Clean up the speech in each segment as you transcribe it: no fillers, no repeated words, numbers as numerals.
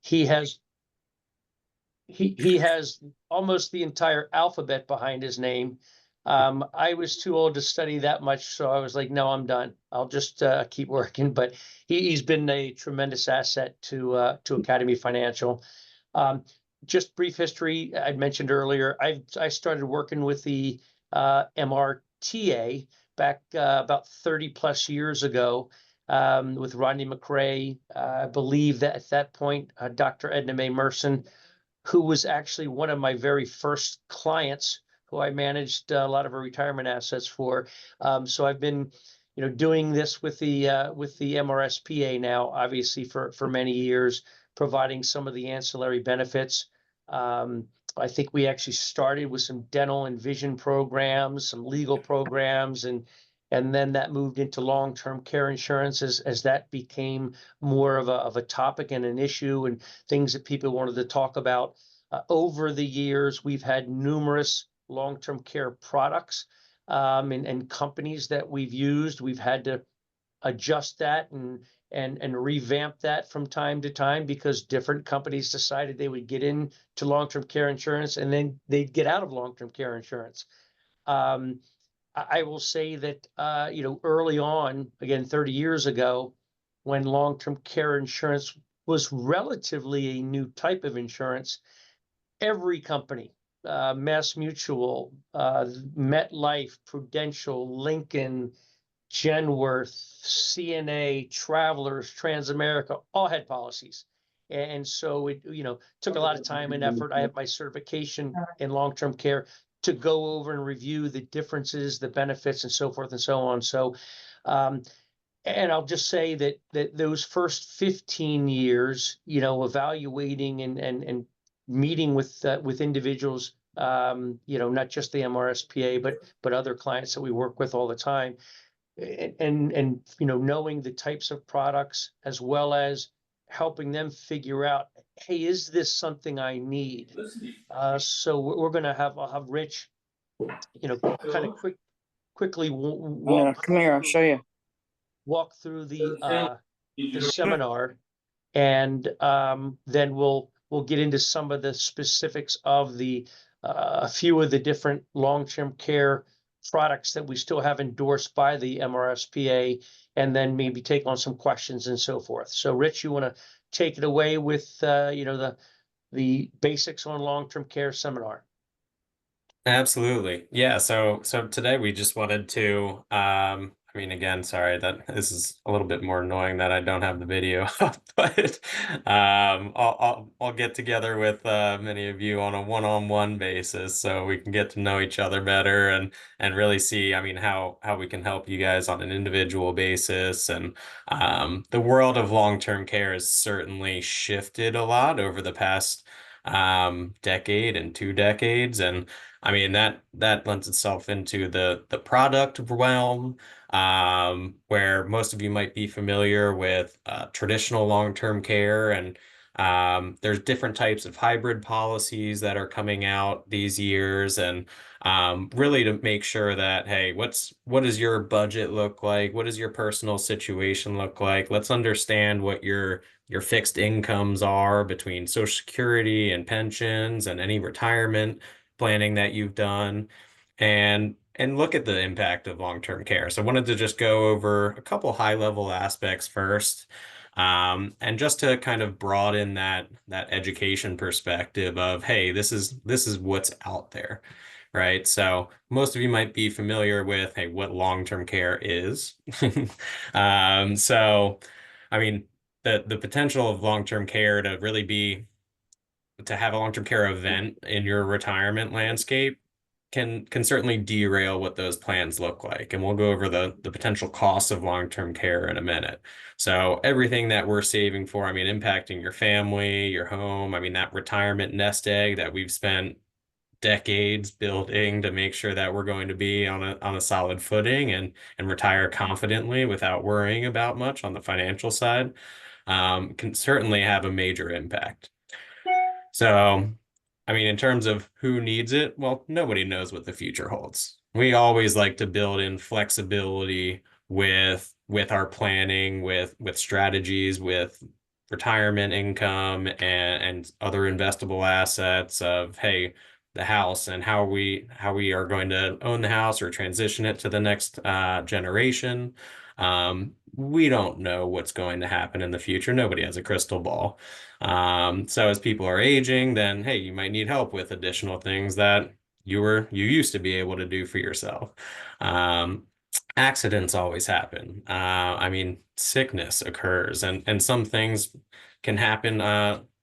he has he has almost the entire alphabet behind his name. I was too old to study that much, so I was like, no, I'm done. I'll just keep working. But he's been a tremendous asset to Academy Financial. Um, just brief history. I mentioned earlier, I started working with the MRTA back about 30 plus years ago with Rodney McRae. I believe that at that point, Dr. Edna Mae Merson, who was actually one of my very first clients, who I managed a lot of her retirement assets for. So I've been, doing this with the MRSPA now, obviously for many years, providing some of the ancillary benefits. I think we actually started with some dental and vision programs, some legal programs, and then that moved into long-term care insurance as that became more of a topic and an issue and things that people wanted to talk about. Over the years, we've had numerous long-term care products and companies that we've used. We've had to adjust that and revamp that from time to time because different companies decided they would get into long-term care insurance and then they'd get out of long-term care insurance. I will say that, early on, again, 30 years ago, when long-term care insurance was relatively a new type of insurance, every company, Mass Mutual, MetLife, Prudential, Lincoln, Genworth, CNA, Travelers, Transamerica, all had policies. And so it, took a lot of time and effort. I have my certification in long-term care to go over and review the differences, the benefits, and so forth and so on. So, and I'll just say that those first 15 years, evaluating and meeting with individuals, not just the MRSPA, but other clients that we work with all the time, and knowing the types of products as well as helping them figure out, hey, is this something I need? So we're going to I'll have Rich, kind of quickly come here, I'll show you. Walk through the seminar, and then we'll get into some of the specifics of the a few of the different long-term care products that we still have endorsed by the MRSPA, and then maybe take on some questions and so forth. So Rich, you want to take it away with the basics on long-term care seminar? Absolutely. Yeah. So today we just wanted to, I mean, again, sorry that this is a little bit more annoying that I don't have the video up, but I'll get together with many of you on a one-on-one basis so we can get to know each other better and really see, I mean, how we can help you guys on an individual basis. And the world of long-term care has certainly shifted a lot over the past decade and 2 decades. And I mean, that lends itself into the product realm, where most of you might be familiar with traditional long-term care, and there's different types of hybrid policies that are coming out these years, and really to make sure that, hey, what does your budget look like? What does your personal situation look like? Let's understand what your fixed incomes are between Social Security and pensions and any retirement planning that you've done, and look at the impact of long-term care. So I wanted to just go over a couple high-level aspects first, and just to kind of broaden that education perspective of, hey, this is what's out there, right? So most of you might be familiar with, hey, what long-term care is. So I mean, the potential of long-term care to really be to have a long-term care event in your retirement landscape can certainly derail what those plans look like. And we'll go over the potential costs of long-term care in a minute. So everything that we're saving for, I mean, impacting your family, your home, I mean, that retirement nest egg that we've spent decades building to make sure that we're going to be on a solid footing and retire confidently without worrying about much on the financial side, can certainly have a major impact. So, I mean, in terms of who needs it, well, nobody knows what the future holds. We always like to build in flexibility with our planning, with strategies, with retirement income and other investable assets of, hey, the house and how we are going to own the house or transition it to the next generation. We don't know what's going to happen in the future. Nobody has a crystal ball. So as people are aging, then hey, you might need help with additional things that you used to be able to do for yourself. Accidents always happen. I mean, sickness occurs, and some things can happen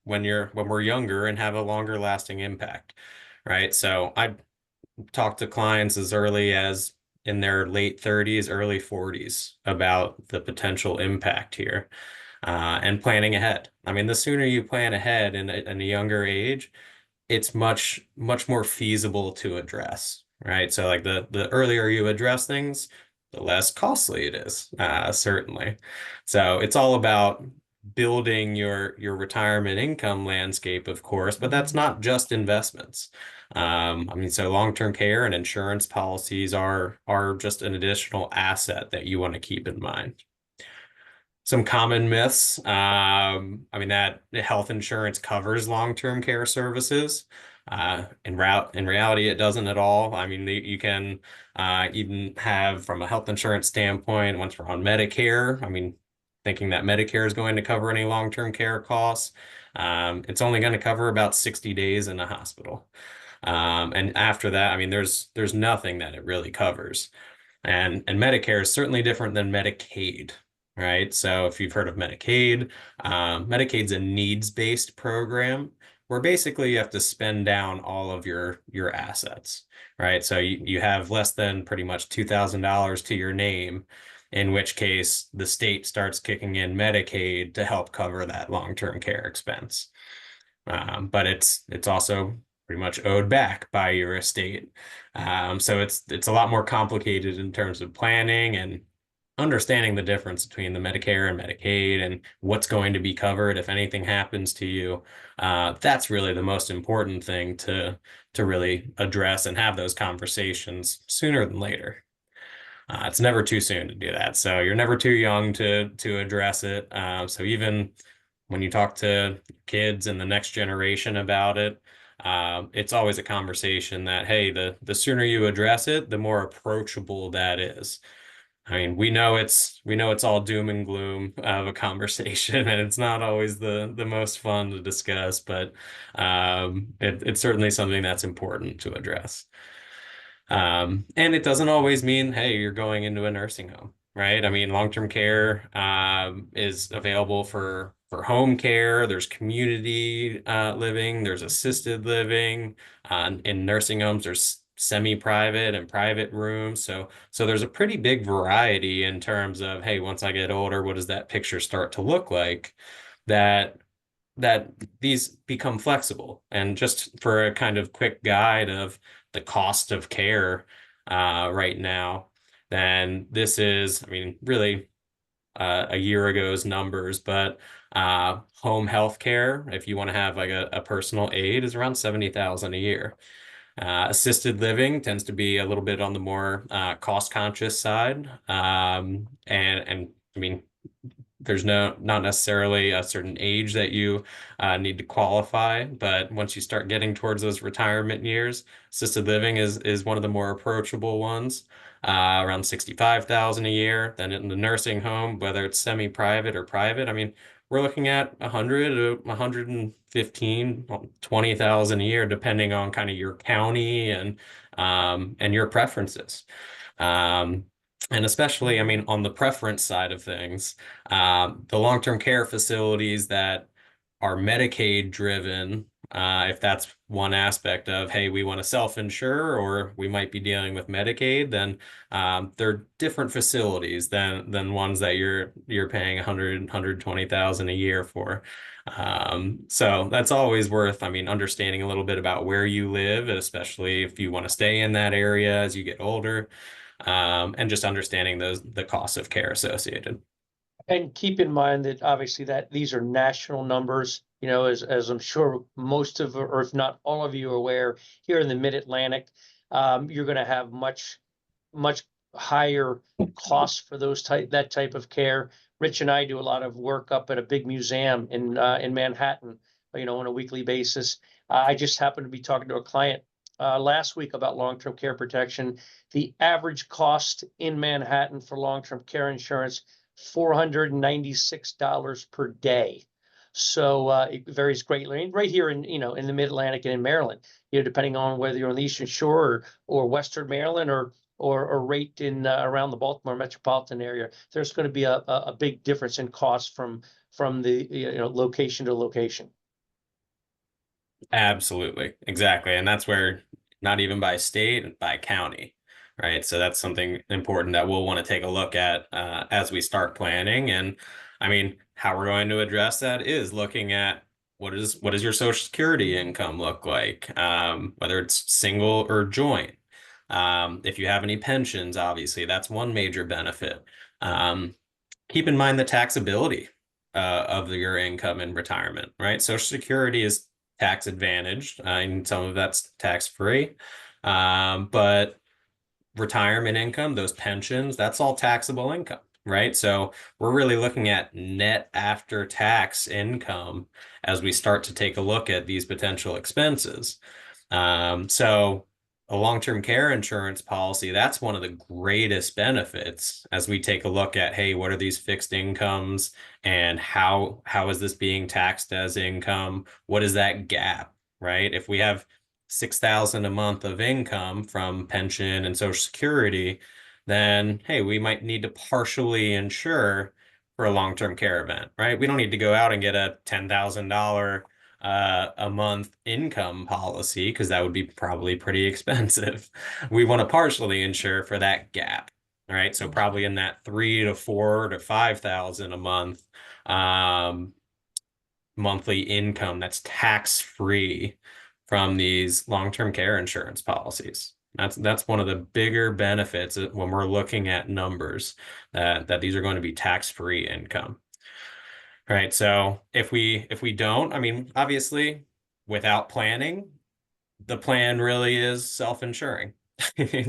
when we're younger and have a longer lasting impact, right? So I talk to clients as early as in their late 30s, early 40s about the potential impact here, and planning ahead. I mean, the sooner you plan ahead in a younger age, it's much more feasible to address, right? So like the earlier you address things, the less costly it is, certainly. So it's all about building your retirement income landscape, of course, but that's not just investments. I mean, so long-term care and insurance policies are just an additional asset that you want to keep in mind. Some common myths. I mean, that health insurance covers long-term care services. In reality, it doesn't at all. I mean, you can even have, from a health insurance standpoint, once we're on Medicare, I mean, thinking that Medicare is going to cover any long-term care costs, it's only going to cover about 60 days in the hospital. And after that, I mean, there's nothing that it really covers. And Medicare is certainly different than Medicaid, right? So if you've heard of Medicaid, Medicaid's a needs-based program where basically you have to spend down all of your assets, right? So you have less than pretty much $2,000 to your name, in which case the state starts kicking in Medicaid to help cover that long-term care expense. But it's also pretty much owed back by your estate. So it's a lot more complicated in terms of planning and understanding the difference between the Medicare and Medicaid and what's going to be covered if anything happens to you. That's really the most important thing to really address and have those conversations sooner than later. It's never too soon to do that. So you're never too young to address it. So even when you talk to kids and the next generation about it, it's always a conversation that, hey, the sooner you address it, the more approachable that is. I mean, we know it's all doom and gloom of a conversation, and it's not always the most fun to discuss, but it's certainly something that's important to address. And it doesn't always mean, hey, you're going into a nursing home, right? I mean, long-term care is available for home care. There's community living. There's assisted living. In nursing homes, there's semi-private and private rooms. So there's a pretty big variety in terms of, hey, once I get older, what does that picture start to look like? That these become flexible. And just for a kind of quick guide of the cost of care right now, then this is, I mean, really a year ago's numbers, but home health care, if you want to have like a personal aide, is around 70,000 a year. Assisted living tends to be a little bit on the more cost conscious side. And I mean, there's not necessarily a certain age that you need to qualify, but once you start getting towards those retirement years, assisted living is one of the more approachable ones, around 65,000 a year. Then in the nursing home, whether it's semi-private or private, I mean, we're looking at 100 to 115, 20,000 a year, depending on kind of your county and your preferences. And especially, I mean, on the preference side of things, the long-term care facilities that are Medicaid driven, if that's one aspect of, hey, we want to self-insure or we might be dealing with Medicaid, then they're different facilities than ones that you're paying 120,000 a year for. So that's always worth, I mean, understanding a little bit about where you live, especially if you want to stay in that area as you get older. And just understanding the costs of care associated. And keep in mind that obviously that these are national numbers, you know, as I'm sure most of, or if not all of you are aware, here in the Mid-Atlantic, you're going to have much higher costs for that type of care, Rich and I do a lot of work up at a big museum in Manhattan, on a weekly basis. I just happened to be talking to a client last week about long-term care protection. The average cost in Manhattan for long-term care insurance, $496 per day. So it varies greatly. And right here in the Mid-Atlantic and in Maryland, depending on whether you're on the Eastern Shore or Western Maryland or right in around the Baltimore metropolitan area, there's going to be a big difference in cost from the location to location. Absolutely. Exactly. And that's where not even by state, by county, right? So that's something important that we'll want to take a look at as we start planning. And I mean, how we're going to address that is looking at what does your Social Security income look like, whether it's single or joint. If you have any pensions, obviously, that's one major benefit. Keep in mind the taxability of your income in retirement, right? Social Security is tax advantaged, and some of that's tax free. But retirement income, those pensions, that's all taxable income, right? So we're really looking at net after tax income as we start to take a look at these potential expenses. So a long-term care insurance policy, that's one of the greatest benefits as we take a look at, hey, what are these fixed incomes and how is this being taxed as income? What is that gap, right? If we have 6,000 a month of income from pension and Social Security, then hey, we might need to partially insure for a long-term care event, right? We don't need to go out and get a $10,000 a month income policy because that would be probably pretty expensive. We want to partially insure for that gap, right? So probably in that 3 to 4 to 5,000 a month monthly income that's tax free from these long-term care insurance policies. That's one of the bigger benefits when we're looking at numbers that these are going to be tax-free income. Right. So if we don't, I mean, obviously, without planning, the plan really is self-insuring.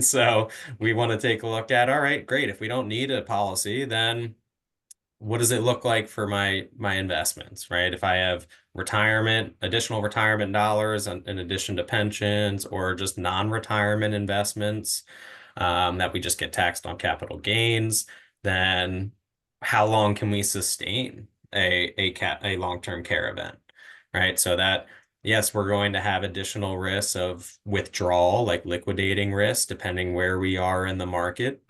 So we want to take a look at, all right, great. If we don't need a policy, then what does it look like for my investments, right? If I have additional retirement dollars in addition to pensions or just non-retirement investments that we just get taxed on capital gains, then how long can we sustain a long-term care event, right? So that, yes, we're going to have additional risks of withdrawal, like liquidating risk, depending where we are in the market.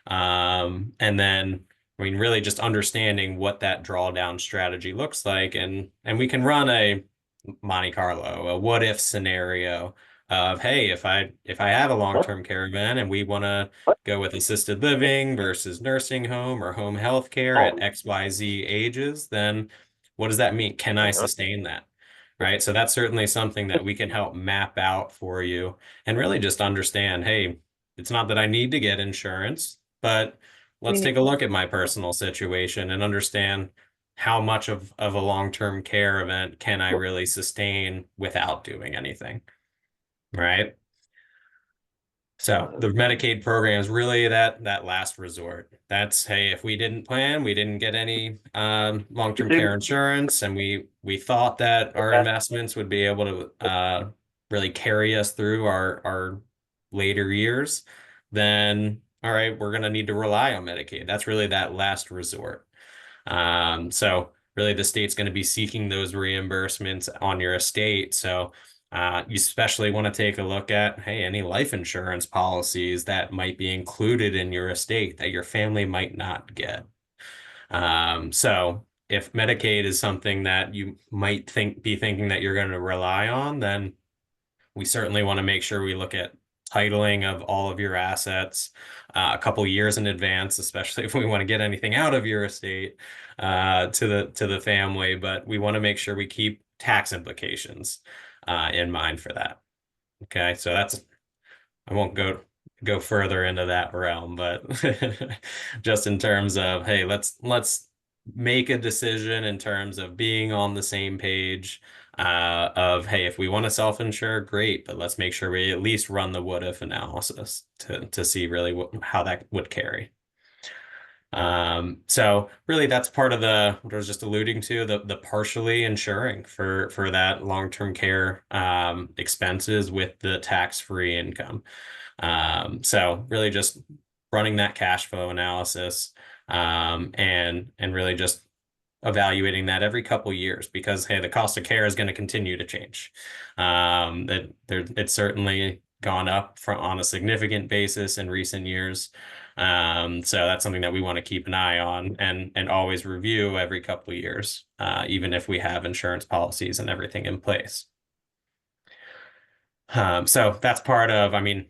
And then, I mean, really just understanding what that drawdown strategy looks like. And we can run a Monte Carlo, a what if scenario of, hey, if I have a long-term care event and we want to go with assisted living versus nursing home or home health care at XYZ ages, then what does that mean? Can I sustain that? Right. So that's certainly something that we can help map out for you and really just understand, hey, it's not that I need to get insurance, but let's take a look at my personal situation and understand how much of a long-term care event can I really sustain without doing anything, right? So the Medicaid program is really that last resort. That's, hey, if we didn't plan, we didn't get any long-term care insurance, and we thought that our investments would be able to really carry us through our later years, then all right, we're going to need to rely on Medicaid. That's really that last resort. So really the state's going to be seeking those reimbursements on your estate. So you especially want to take a look at, hey, any life insurance policies that might be included in your estate that your family might not get. So if Medicaid is something that you might be thinking that you're going to rely on, then we certainly want to make sure we look at titling of all of your assets a couple years in advance, especially if we want to get anything out of your estate to the family. But we want to make sure we keep tax implications in mind for that. Okay, so I won't go further into that realm, but just in terms of, hey, let's make a decision in terms of being on the same page of, hey, if we want to self-insure, great, but let's make sure we at least run the what if analysis to see really how that would carry. So really that's part of what I was just alluding to, the partially insuring for that long-term care expenses with the tax-free income. So really just running that cash flow analysis, and really just evaluating that every couple years, because hey, the cost of care is going to continue to change. It's certainly gone up on a significant basis in recent years. So that's something that we want to keep an eye on and always review every couple of years, even if we have insurance policies and everything in place. So that's part of, I mean,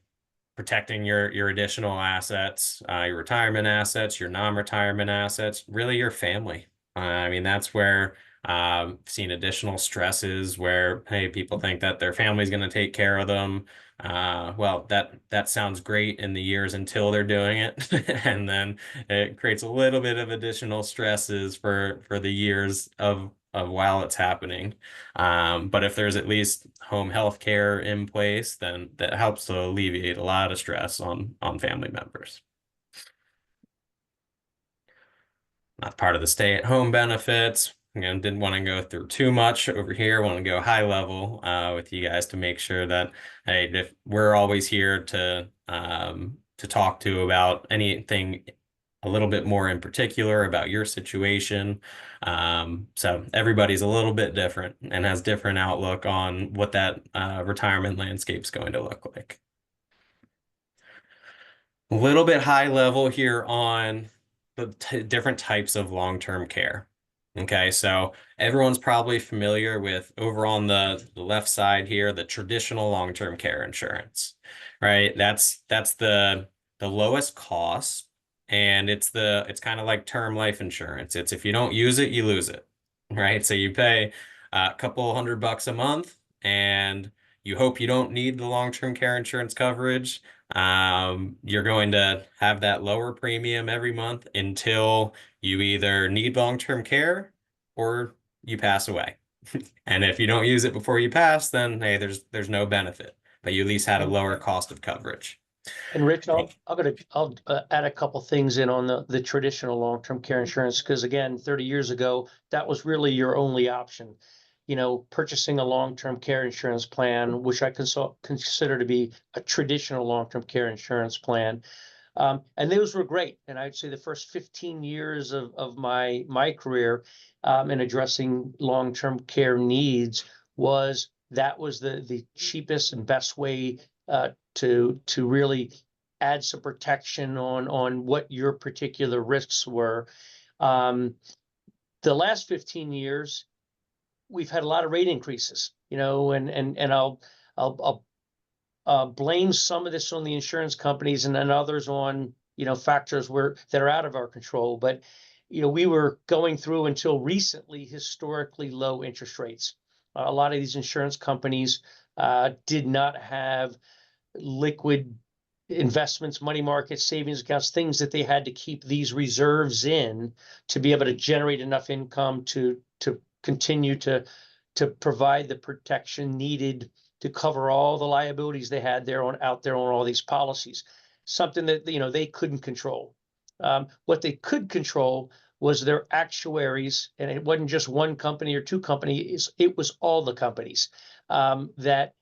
protecting your additional assets, your retirement assets, your non-retirement assets, really your family. I mean, that's where I've seen additional stresses where, hey, people think that their family's going to take care of them. Well, that sounds great in the years until they're doing it, and then it creates a little bit of additional stresses for the years of while it's happening. But if there's at least home health care in place, then that helps to alleviate a lot of stress on family members. Not part of the stay-at-home benefits. Again, didn't want to go through too much over here. Want to go high level with you guys to make sure that, hey, if we're always here to talk to about anything a little bit more in particular about your situation. So everybody's a little bit different and has different outlook on what that retirement landscape is going to look like. A little bit high level here on the different types of long-term care. Okay, so everyone's probably familiar with, over on the left side here, the traditional long-term care insurance, right? That's the lowest cost, and it's kind of like term life insurance. It's if you don't use it, you lose it, right? So you pay a couple $100 a month, and you hope you don't need the long-term care insurance coverage. You're going to have that lower premium every month until you either need long-term care or you pass away. And if you don't use it before you pass, then hey, there's no benefit, but you at least had a lower cost of coverage. And Rich, I'll add a couple things in on the traditional long-term care insurance, because again, 30 years ago, that was really your only option. You know, purchasing a long-term care insurance plan, which I consider to be a traditional long-term care insurance plan. And those were great. And I'd say the first 15 years of my career in addressing long-term care needs was the cheapest and best way to really add some protection on what your particular risks were. The last 15 years, we've had a lot of rate increases, you know, and I'll blame some of this on the insurance companies and then others on, you know, factors that are out of our control. But, you know, we were going through until recently historically low interest rates. A lot of these insurance companies did not have liquid investments, money markets, savings accounts, things that they had to keep these reserves in to be able to generate enough income to continue to provide the protection needed to cover all the liabilities they had out there on all these policies. Something that, you know, they couldn't control. What they could control was their actuaries, and it wasn't just one company or two companies, it was all the companies that,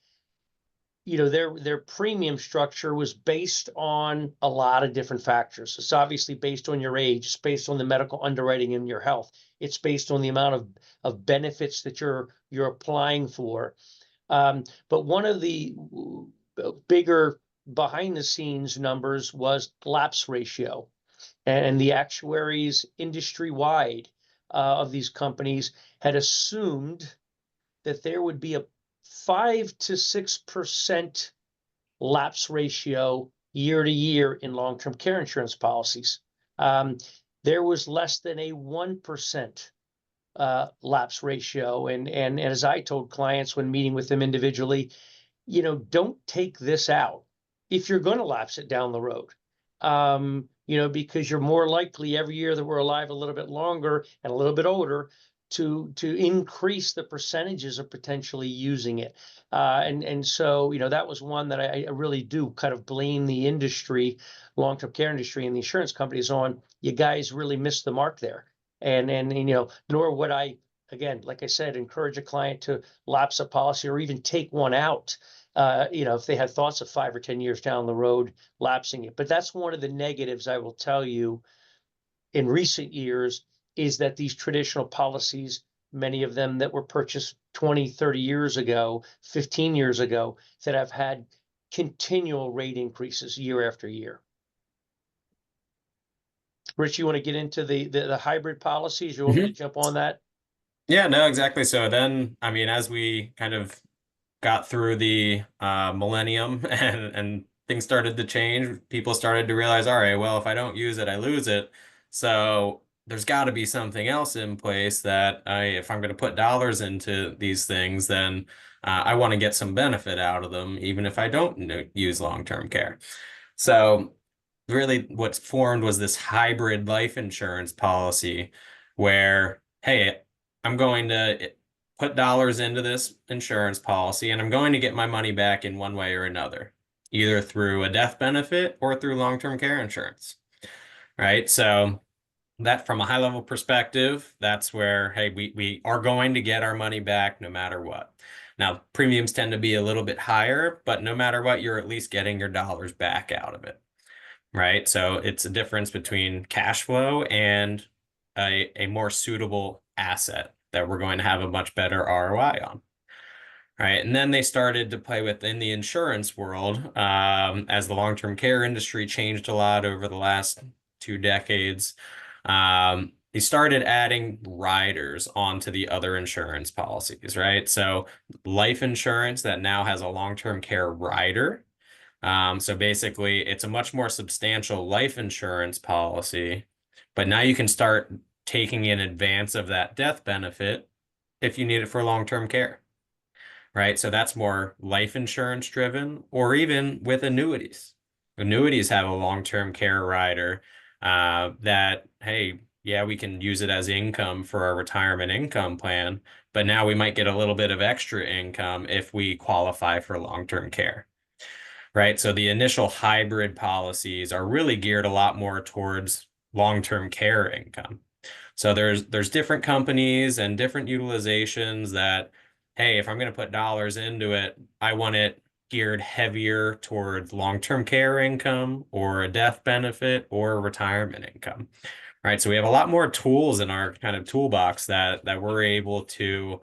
you know, their premium structure was based on a lot of different factors. It's obviously based on your age, it's based on the medical underwriting and your health. It's based on the amount of benefits that you're applying for. But one of the bigger behind the scenes numbers was lapse ratio, and the actuaries industry wide of these companies had assumed that there would be a 5 to 6% lapse ratio year to year in long-term care insurance policies. There was less than a 1% lapse ratio. And as I told clients when meeting with them individually, you know, don't take this out if you're going to lapse it down the road. You know, because you're more likely every year that we're alive a little bit longer and a little bit older to increase the percentages of potentially using it. And so, that was one that I really do kind of blame the industry, long-term care industry and the insurance companies on. You guys really missed the mark there. And nor would I, again, like I said, encourage a client to lapse a policy or even take one out, if they had thoughts of 5 or 10 years down the road, lapsing it. But that's one of the negatives I will tell you in recent years, is that these traditional policies, many of them that were purchased 20, 30 years ago, 15 years ago, that have had continual rate increases year after year. Rich, you want to get into the hybrid policies? You want me to jump on that? Yeah, no, exactly. So then, I mean, as we kind of got through the millennium and things started to change, people started to realize, all right, well, if I don't use it, I lose it. So there's got to be something else in place that if I'm going to put dollars into these things, then I want to get some benefit out of them, even if I don't use long-term care. So really what's formed was this hybrid life insurance policy where, hey, I'm going to put dollars into this insurance policy and I'm going to get my money back in one way or another, either through a death benefit or through long-term care insurance, right? So that, from a high level perspective, that's where, hey, we are going to get our money back no matter what. Now, premiums tend to be a little bit higher, but no matter what, you're at least getting your dollars back out of it, right? So it's a difference between cash flow and a more suitable asset that we're going to have a much better ROI on. Right. And then they started to play within the insurance world as the long-term care industry changed a lot over the last 2 decades. They started adding riders onto the other insurance policies, right? So life insurance that now has a long-term care rider. So basically, it's a much more substantial life insurance policy, but now you can start taking in advance of that death benefit if you need it for long-term care. Right? So that's more life insurance driven, or even with annuities. Annuities have a long-term care rider that, hey, yeah, we can use it as income for our retirement income plan, but now we might get a little bit of extra income if we qualify for long-term care. Right? So the initial hybrid policies are really geared a lot more towards long-term care income. So there's different companies and different utilizations that, hey, if I'm going to put dollars into it, I want it geared heavier towards long-term care income or a death benefit or a retirement income, right? So we have a lot more tools in our kind of toolbox that we're able to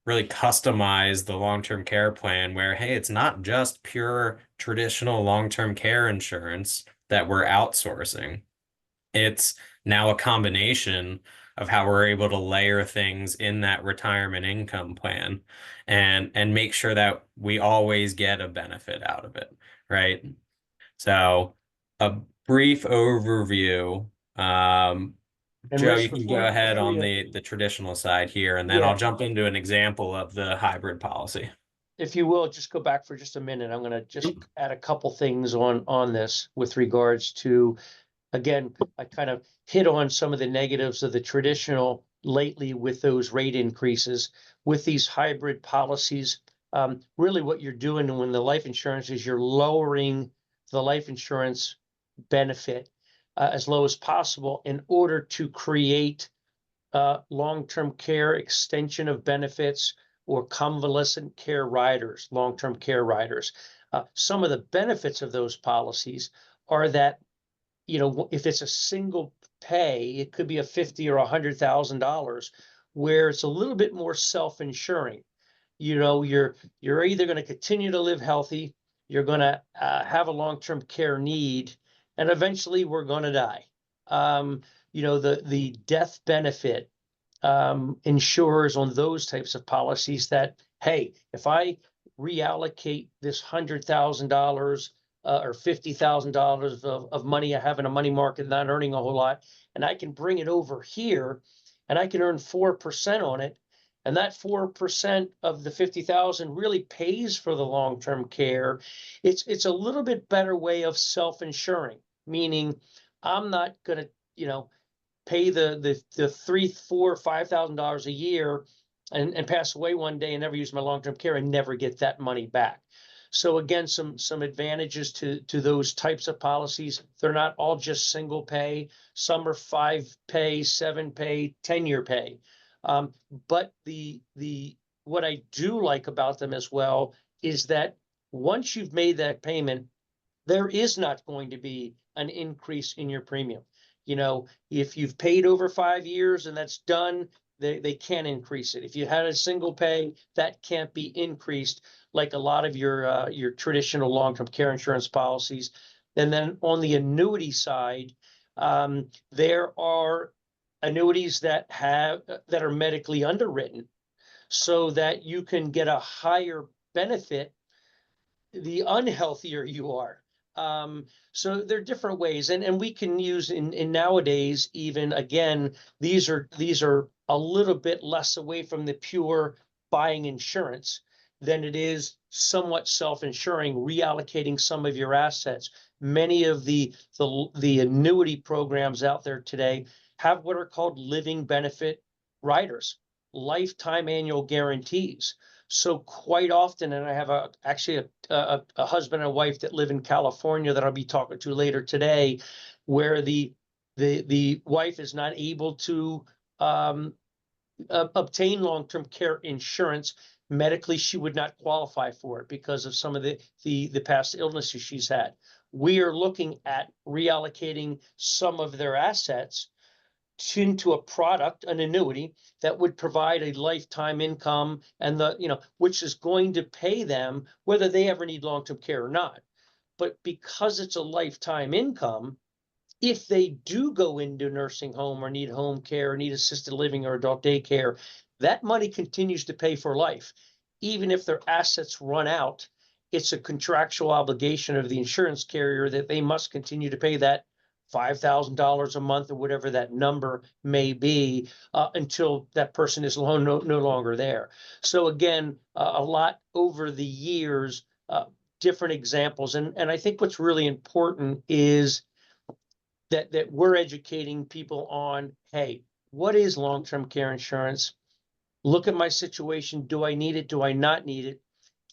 really customize the long-term care plan where, hey, it's not just pure traditional long-term care insurance that we're outsourcing. It's now a combination of how we're able to layer things in that retirement income plan and make sure that we always get a benefit out of it, right? So a brief overview. And Joe, Rich, you can go ahead before on you, the traditional side here, and then yeah, I'll jump into an example of the hybrid policy. if you will, just go back for just a minute. I'm going to just add a couple things on this with regards to, again, I kind of hit on some of the negatives of the traditional lately with those rate increases. With these hybrid policies, really what you're doing when the life insurance is you're lowering the life insurance benefit as low as possible in order to create long-term care extension of benefits or convalescent care riders, long-term care riders. Some of the benefits of those policies are that, if it's a single pay, it could be a $50,000 or $100,000, where it's a little bit more self-insuring. You're either going to continue to live healthy, you're going to have a long-term care need, and eventually we're going to die. The death benefit ensures on those types of policies that, hey, if I reallocate this $100,000 or $50,000 of money I have in a money market, not earning a whole lot, and I can bring it over here and I can earn 4% on it. And that 4% of the 50,000 really pays for the long-term care. It's a little bit better way of self-insuring, meaning I'm not going to, pay the $3, $4, $5,000 a year and pass away one day and never use my long-term care and never get that money back. So again, some advantages to those types of policies. They're not all just single pay. Some are 5 pay, 7 pay, 10-year pay. But what I do like about them as well is that once you've made that payment, there is not going to be an increase in your premium. You know, if you've paid over 5 years and that's done, they can't increase it. If you had a single pay, that can't be increased like a lot of your traditional long-term care insurance policies. And then on the annuity side, there are annuities that are medically underwritten so that you can get a higher benefit the unhealthier you are. So there are different ways, and we can use in nowadays, even again, these are a little bit less away from the pure buying insurance than it is somewhat self-insuring, reallocating some of your assets. Many of the annuity programs out there today have what are called living benefit riders, lifetime annual guarantees. So quite often, and I have actually a husband and wife that live in California that I'll be talking to later today, where the wife is not able to obtain long-term care insurance. Medically, she would not qualify for it because of some of the past illnesses she's had. We are looking at reallocating some of their assets into a product, an annuity that would provide a lifetime income and which is going to pay them whether they ever need long-term care or not. But because it's a lifetime income, if they do go into nursing home or need home care or need assisted living or adult daycare, that money continues to pay for life. Even if their assets run out, it's a contractual obligation of the insurance carrier that they must continue to pay that $5,000 a month or whatever that number may be until that person is no longer there. So again, a lot over the years, different examples. And I think what's really important is that we're educating people on, hey, what is long-term care insurance? Look at my situation. Do I need it? Do I not need it?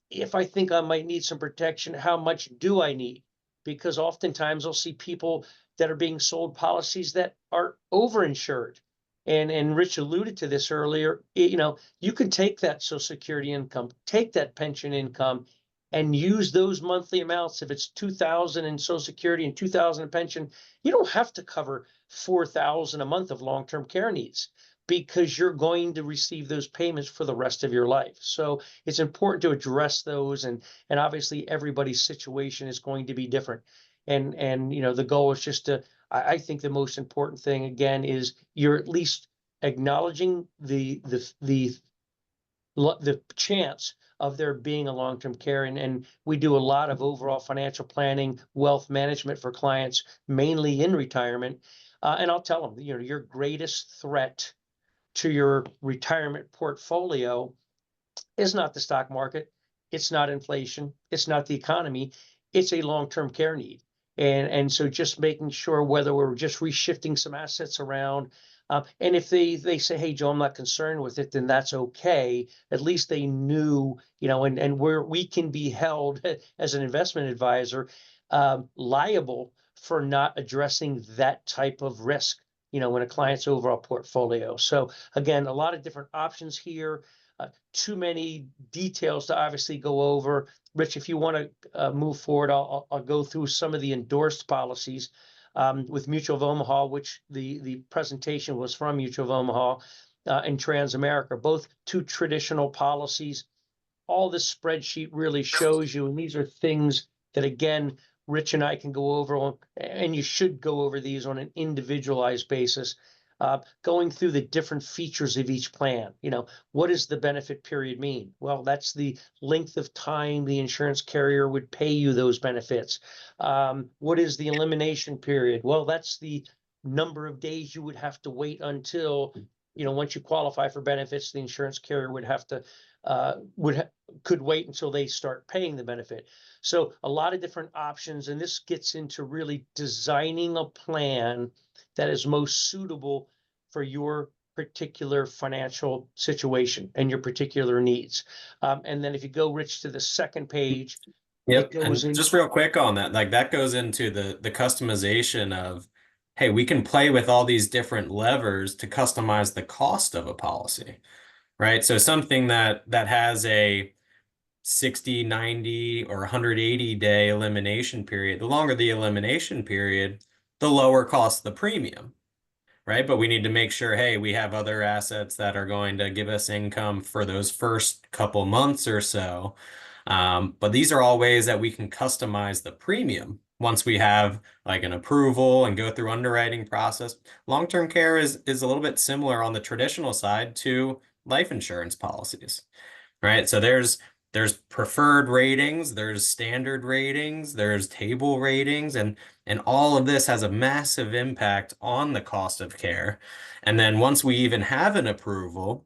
If I think I might need some protection, how much do I need? Because oftentimes I'll see people that are being sold policies that are overinsured. And Rich alluded to this earlier. You can take that Social Security income, take that pension income, and use those monthly amounts. If it's $2,000 in Social Security and $2,000 in pension, you don't have to cover $4,000 a month of long-term care needs because you're going to receive those payments for the rest of your life. So it's important to address those, and obviously everybody's situation is going to be different. And the goal is just I think the most important thing again is you're at least acknowledging the chance of there being a long-term care. And we do a lot of overall financial planning, wealth management for clients, mainly in retirement. And I'll tell them, your greatest threat to your retirement portfolio is not the stock market. It's not inflation. It's not the economy. It's a long-term care need. And so just making sure whether we're just reshifting some assets around, and if they say, hey, Joe, I'm not concerned with it, then that's okay. At least they knew, and where we can be held as an investment advisor liable for not addressing that type of risk, in a client's overall portfolio. So again, a lot of different options here. Too many details to obviously go over. Rich, if you want to move forward, I'll go through some of the endorsed policies with Mutual of Omaha, which the presentation was from Mutual of Omaha and Transamerica, both two traditional policies. All this spreadsheet really shows you, and these are things that, again, Rich and I can go over, and you should go over these on an individualized basis. Going through the different features of each plan. What does the benefit period mean? Well, that's the length of time the insurance carrier would pay you those benefits. What is the elimination period? Well, that's the number of days you would have to wait until, once you qualify for benefits, the insurance carrier would have to could wait until they start paying the benefit. So a lot of different options, and this gets into really designing a plan that is most suitable for your particular financial situation and your particular needs. And then if you go, Rich, to the second page, it Yep. goes And in. just real quick on that, like that goes into the customization of, hey, we can play with all these different levers to customize the cost of a policy, right? So something that has a 60, 90, or 180 day elimination period, the longer the elimination period, the lower cost the premium, right? But we need to make sure, hey, we have other assets that are going to give us income for those first couple months or so. But these are all ways that we can customize the premium once we have like an approval and go through underwriting process. Long-term care is a little bit similar on the traditional side to life insurance policies, right? So there's preferred ratings, there's standard ratings, there's table ratings, and all of this has a massive impact on the cost of care. And then once we even have an approval,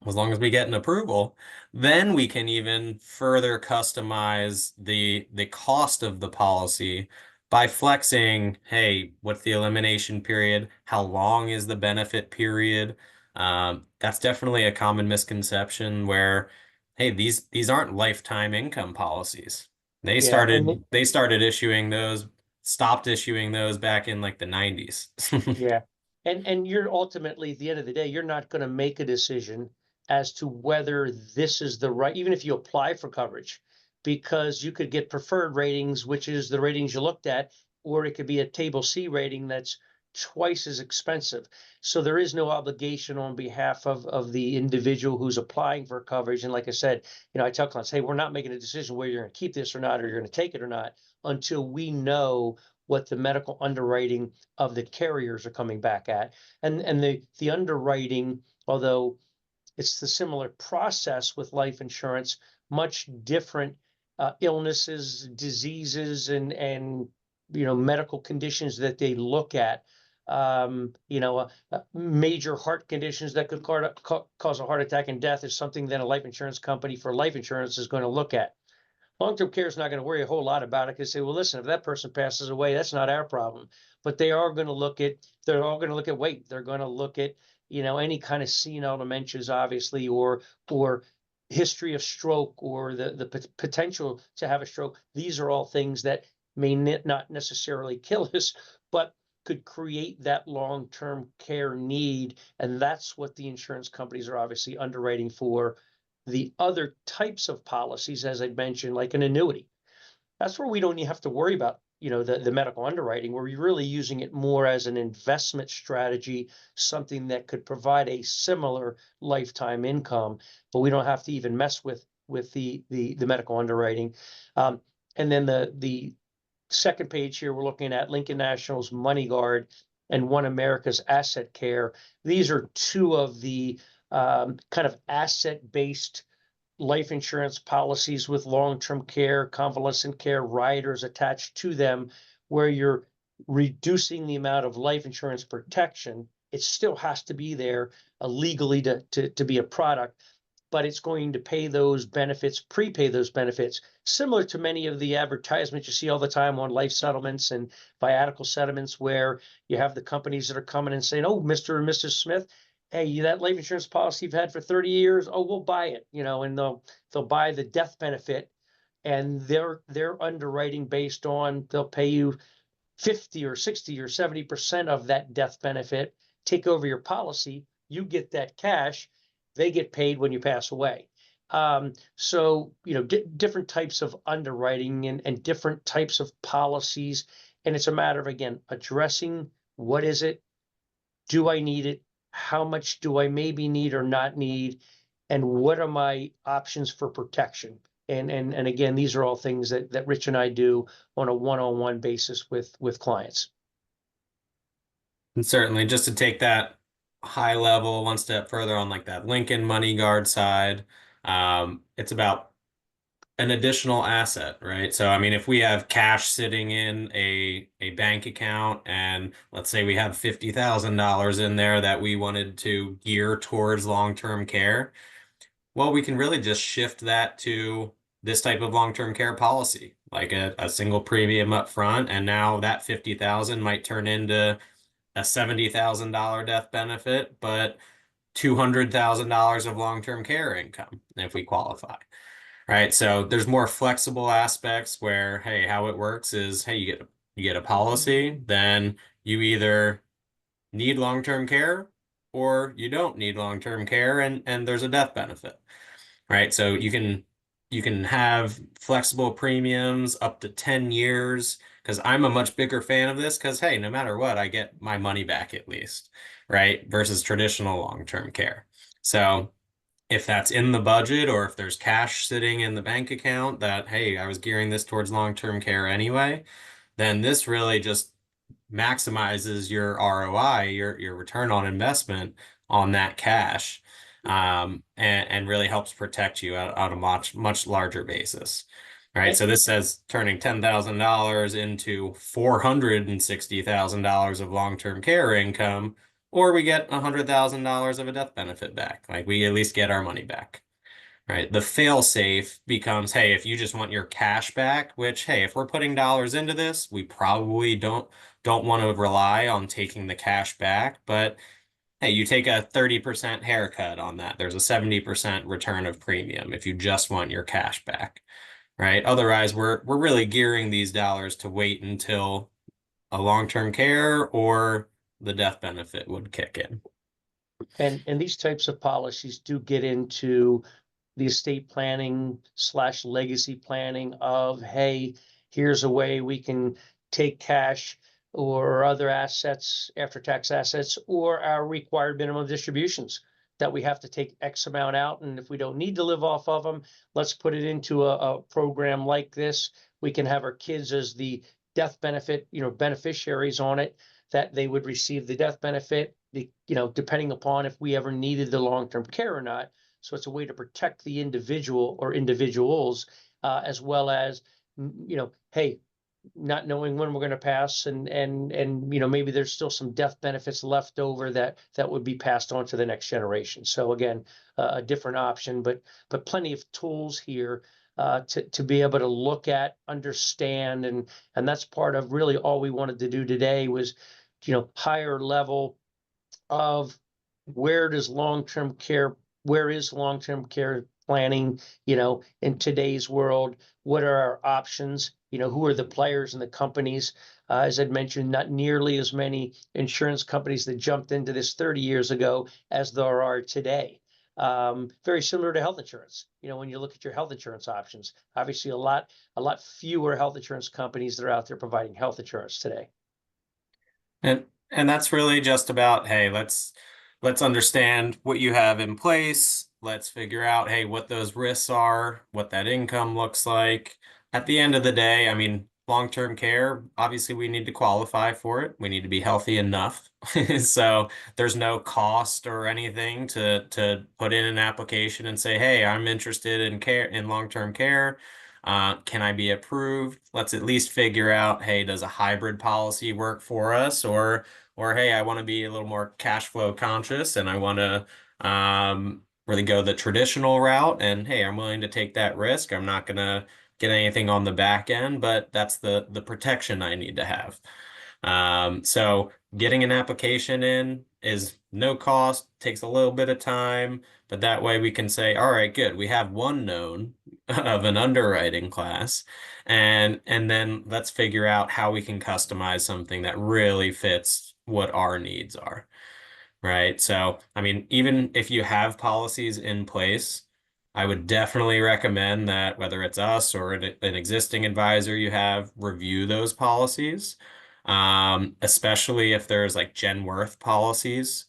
as long as we get an approval, then we can even further customize the cost of the policy by flexing, hey, what's the elimination period? How long is the benefit period? That's definitely a common misconception where, hey, these aren't lifetime income policies. They Yeah, started issuing those, stopped issuing those back in like the 90s. yeah. And you're ultimately, at the end of the day, you're not going to make a decision as to whether this is the right, even if you apply for coverage, because you could get preferred ratings, which is the ratings you looked at, or it could be a table C rating that's twice as expensive. So there is no obligation on behalf of the individual who's applying for coverage. And like I said, I tell clients, hey, we're not making a decision whether you're going to keep this or not, or you're going to take it or not, until we know what the medical underwriting of the carriers are coming back at. And the underwriting, although it's the similar process with life insurance, much different illnesses, diseases, and medical conditions that they look at. Major heart conditions that could cause a heart attack and death is something that a life insurance company for life insurance is going to look at. Long-term care is not going to worry a whole lot about it, because say, well, listen, if that person passes away, that's not our problem. But they're all going to look at weight. They're going to look at, any kind of senile dementias, obviously, or history of stroke, or the potential to have a stroke. These are all things that may not necessarily kill us, but could create that long-term care need. And that's what the insurance companies are obviously underwriting for. The other types of policies, as I mentioned, like an annuity, that's where we don't even have to worry about, the medical underwriting, where we're really using it more as an investment strategy, something that could provide a similar lifetime income, but we don't have to even mess with the medical underwriting. And then the second page here, we're looking at Lincoln National's Money Guard and One America's Asset Care. These are two of the kind of asset-based life insurance policies with long-term care, convalescent care riders attached to them, where you're reducing the amount of life insurance protection. It still has to be there legally to be a product, but it's going to pay those benefits, prepay those benefits, similar to many of the advertisements you see all the time on life settlements and viatical settlements, where you have the companies that are coming and saying, oh, Mr. and Mrs. Smith, hey, that life insurance policy you've had for 30 years, oh, we'll buy it, and they'll buy the death benefit, and they're underwriting based on, they'll pay you 50 or 60 or 70% of that death benefit, take over your policy, you get that cash, they get paid when you pass away. So, different types of underwriting and different types of policies. And it's a matter of, again, addressing what is it? Do I need it? How much do I maybe need or not need? And what are my options for protection? And again, these are all things that Rich and I do on a one-on-one basis with clients. And certainly just to take that high level one step further on like that Lincoln Money Guard side, it's about an additional asset, right? So, I mean, if we have cash sitting in a bank account, and let's say we have $50,000 in there that we wanted to gear towards long-term care, Well, we can really just shift that to this type of long-term care policy, like a single premium up front, and now that 50,000 might turn into a $70,000 death benefit, but $200,000 of long-term care income if we qualify. Right. So there's more flexible aspects where, hey, how it works is, hey, you get a policy, then you either need long-term care or you don't need long-term care and there's a death benefit. Right. So you can have flexible premiums up to 10 years because I'm a much bigger fan of this because hey, no matter what, I get my money back at least, right? Versus traditional long-term care. So if that's in the budget or if there's cash sitting in the bank account that, hey, I was gearing this towards long-term care anyway, then this really just maximizes your ROI, your return on investment on that cash, and really helps protect you on a much larger basis. Right. So this says turning $10,000 into $460,000 of long-term care income, or we get $100,000 of a death benefit back. Like we at least get our money back. Right. The fail safe becomes, hey, if you just want your cash back, which, hey, if we're putting dollars into this, we probably don't want to rely on taking the cash back. But hey, you take a 30% haircut on that. There's a 70% return of premium if you just want your cash back. Right. Otherwise, we're really gearing these dollars to wait until a long-term care or the death benefit would kick in. And these types of policies do get into the estate planning / legacy planning of, hey, here's a way we can take cash or other assets, after tax assets, or our required minimum distributions that we have to take X amount out. And if we don't need to live off of them, let's put it into a program like this. We can have our kids as the death benefit, beneficiaries on it, that they would receive the death benefit, depending upon if we ever needed the long-term care or not. So it's a way to protect the individual or individuals, as well as, hey, not knowing when we're going to pass, and maybe there's still some death benefits left over that would be passed on to the next generation. So again, a different option, but plenty of tools here to be able to look at, understand, and that's part of really all we wanted to do today was, higher level of where is long-term care planning, in today's world? What are our options? Who are the players and the companies? As I'd mentioned, not nearly as many insurance companies that jumped into this 30 years ago as there are today. Very similar to health insurance. When you look at your health insurance options, obviously a lot fewer health insurance companies that are out there providing health insurance today. And that's really just about, hey, let's understand what you have in place. Let's figure out, hey, what those risks are, what that income looks like. At the end of the day, I mean, long-term care, obviously we need to qualify for it. We need to be healthy enough. So there's no cost or anything to put in an application and say, hey, I'm interested in long-term care. Can I be approved? Let's at least figure out, hey, does a hybrid policy work for us? Or hey, I want to be a little more cash flow conscious and I want to really go the traditional route. And hey, I'm willing to take that risk. I'm not going to get anything on the back end, but that's the protection I need to have. So getting an application in is no cost, takes a little bit of time, but that way we can say, all right, good, we have one known of an underwriting class, and then let's figure out how we can customize something that really fits what our needs are. Right. So, I mean, even if you have policies in place, I would definitely recommend that whether it's us or an existing advisor you have, review those policies, especially if there's like Genworth policies.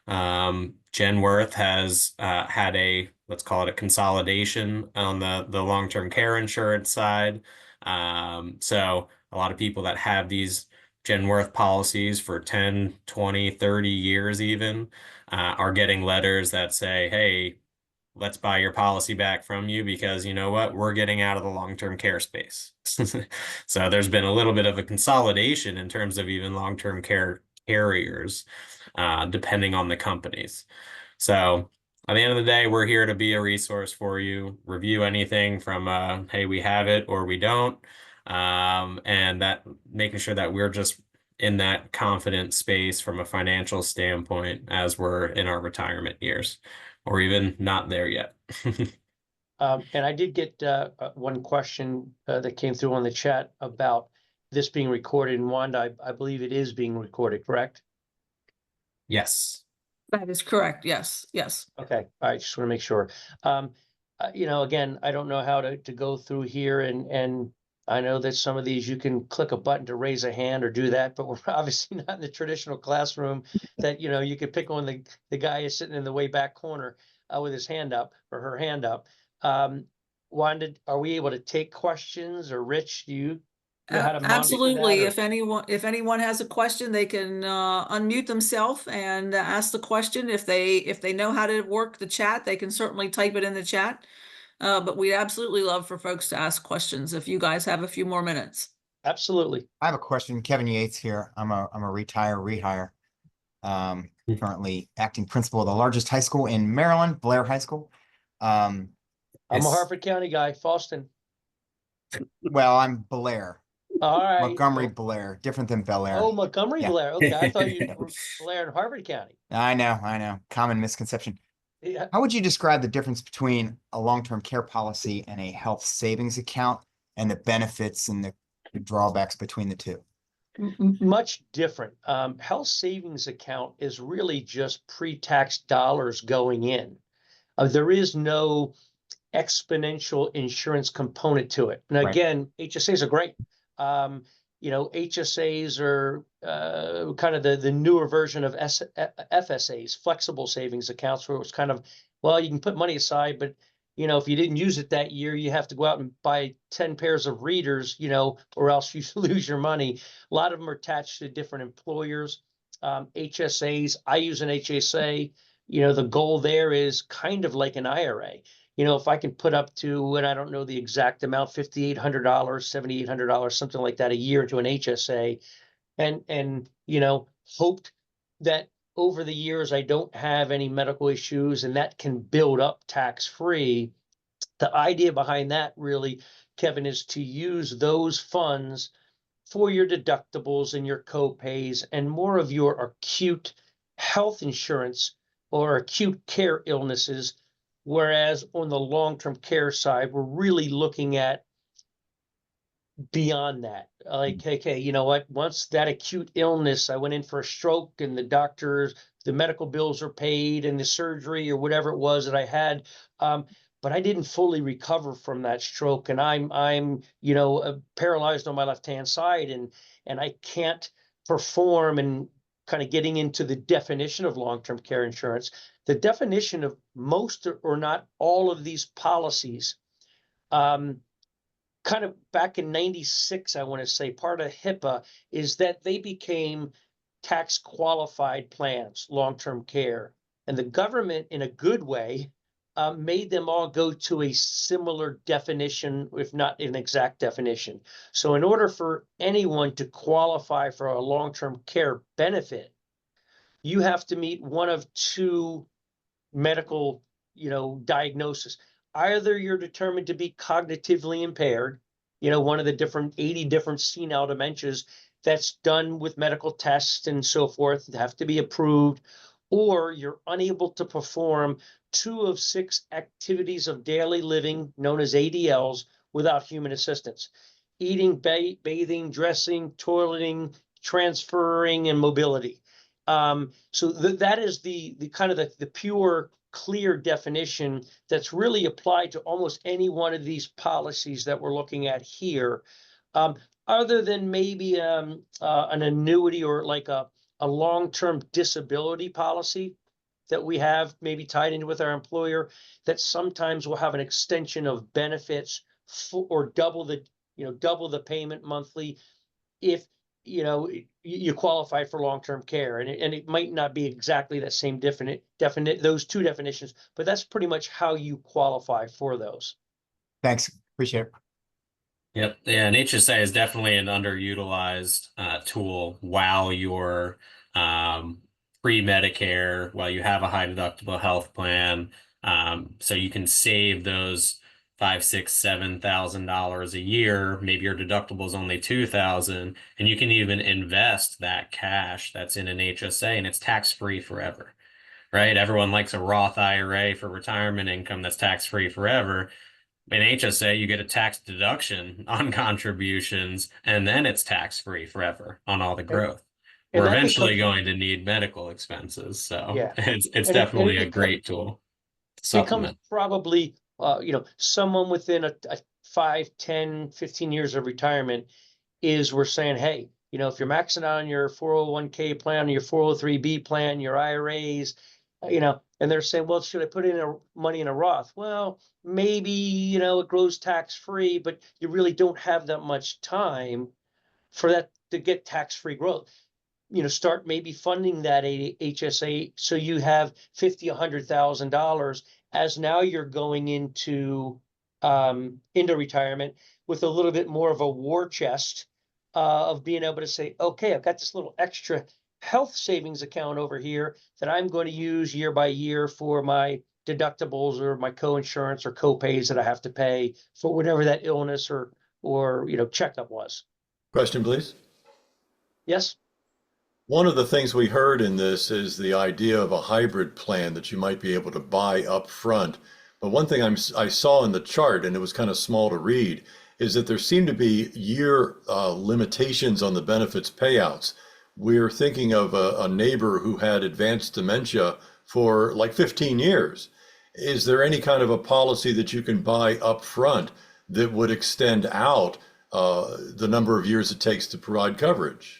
Genworth has had let's call it a consolidation on the long-term care insurance side. So a lot of people that have these Genworth policies for 10, 20, 30 years even are getting letters that say, hey, let's buy your policy back from you because you know what? We're getting out of the long-term care space. So there's been a little bit of a consolidation in terms of even long-term care carriers, depending on the companies. So at the end of the day, we're here to be a resource for you, review anything from, hey, we have it or we don't. And that making sure that we're just in that confident space from a financial standpoint as we're in our retirement years, or even not there yet. And I did get one question that came through on the chat about this being recorded. And Wanda, I believe it is being recorded, correct? Yes. That is correct. Yes, yes. Okay, I just want to make sure. You know, again, I don't know how to go through here, and I know that some of these you can click a button to raise a hand or do that, but we're obviously not in the traditional classroom that, you know, you could pick on the guy who's sitting in the way back corner with his hand up or her hand up. Wanda, are we able to take questions, or Rich, do you know how to monitor Absolutely. that, or- If anyone has a question, they can unmute themselves and ask the question. If they know how to work the chat, they can certainly type it in the chat. But we'd absolutely love for folks to ask questions if you guys have a few more minutes. Absolutely. I have a question. Kevin Yates here. I'm a rehire. Currently acting principal of the largest high school in Maryland, Blair High School. I'm a Harford County guy, Fallston. Well, I'm Blair. All right. Montgomery Blair, different than Bel Air. Oh, Montgomery Yeah. Blair. Okay, I thought you were Blair in Harford County. I know. Common misconception. Yeah. How would you describe the difference between a long-term care policy and a health savings account, and the benefits and the drawbacks between the two? Much different. Health savings account is really just pre-tax dollars going in. There is no exponential insurance component to it. Now, Right. again, HSAs are great. You know, HSAs are kind of the newer version of FSAs, flexible savings accounts, where it was kind of, well, you can put money aside, but you know, if you didn't use it that year, you have to go out and buy 10 pairs of readers, you know, or else you lose your money. A lot of them are attached to different employers. HSAs, I use an HSA. You know, the goal there is kind of like an IRA. You know, if I can put up to, and I don't know the exact amount, $5,800, $7,800, something like that a year into an HSA, and you know, hoped that over the years I don't have any medical issues, and that can build up tax free. The idea behind that really, Kevin, is to use those funds for your deductibles and your co-pays and more of your acute health insurance or acute care illnesses. Whereas on the long-term care side, we're really looking at beyond that. Like, okay, you know what? Once that acute illness, I went in for a stroke and the medical bills are paid and the surgery or whatever it was that I had. But I didn't fully recover from that stroke, and I'm you know, paralyzed on my left-hand side, and I can't perform. And kind of getting into the definition of long-term care insurance, the definition of most or not all of these policies, kind of back in 96, I want to say, part of HIPAA is that they became tax qualified plans, long-term care. And the government, in a good way, made them all go to a similar definition, if not an exact definition. So in order for anyone to qualify for a long-term care benefit, you have to meet one of two medical, you know, diagnosis. Either you're determined to be cognitively impaired, you know, one of the different 80 different senile dementias that's done with medical tests and so forth, have to be approved, or you're unable to perform 2 of 6 activities of daily living, known as ADLs, without human assistance: eating, bathing, dressing, toileting, transferring, and mobility. So that is the kind of the pure, clear definition that's really applied to almost any one of these policies that we're looking at here. Other than maybe an annuity or like a long-term disability policy that we have maybe tied into with our employer, that sometimes will have an extension of benefits or double the payment monthly if you know you qualify for long-term care, and it might not be exactly that same definite those two definitions, but that's pretty much how you qualify for those. Thanks. Appreciate it. Yep. Yeah, and HSA is definitely an underutilized tool while you're pre-Medicare while you have a high deductible health plan. So you can save those $5, $6, $7,000 a year. Maybe your deductible is only 2,000, and you can even invest that cash that's in an HSA, and it's tax-free forever, right? Everyone likes a Roth IRA for retirement income that's tax-free forever. In HSA, you get a tax deduction on contributions, and then it's tax-free forever on all the growth. And We're that eventually becomes, going to need medical expenses, so yeah, it's and definitely a great tool to becomes supplement. probably, someone within a 5, 10, 15 years of retirement is we're saying, hey, if you're maxing out on your 401k plan, your 403b plan, your IRAs, and they're saying, well, should I put in money in a Roth? Well, maybe, it grows tax-free, but you really don't have that much time for that to get tax-free growth. Start maybe funding that HSA so you have $50,000, $100,000 as now you're going into retirement with a little bit more of a war chest of being able to say, okay, I've got this little extra health savings account over here that I'm going to use year by year for my deductibles or my co-insurance or co-pays that I have to pay for whatever that illness or checkup was. Question, please. Yes. One of the things we heard in this is the idea of a hybrid plan that you might be able to buy up front. But one thing I saw in the chart, and it was kind of small to read, is that there seem to be year limitations on the benefits payouts. We're thinking of a neighbor who had advanced dementia for like 15 years. Is there any kind of a policy that you can buy up front that would extend out the number of years it takes to provide coverage?